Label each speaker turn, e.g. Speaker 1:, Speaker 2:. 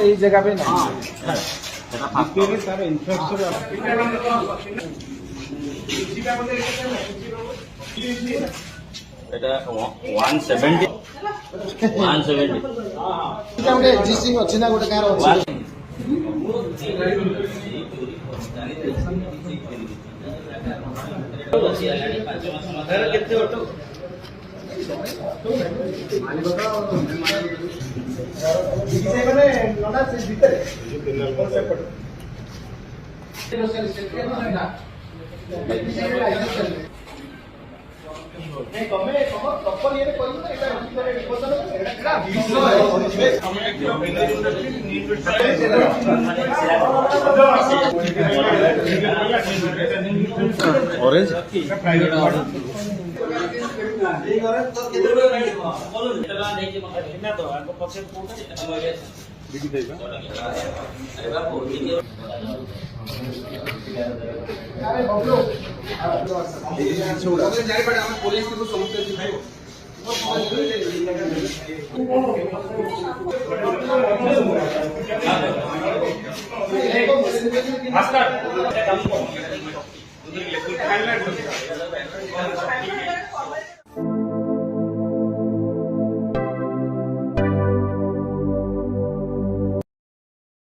Speaker 1: এই জায়গা पे नहीं
Speaker 2: তার ইনফ্রাস্ট্রাকচার
Speaker 3: এটা 170
Speaker 1: ଗୋଟେ ଏକ୍ଜିଷ୍ଟିଂ ଅଛି ନା ଗୋଟେ କାହାର ଅଛି
Speaker 2: ऑरेंज
Speaker 4: Master.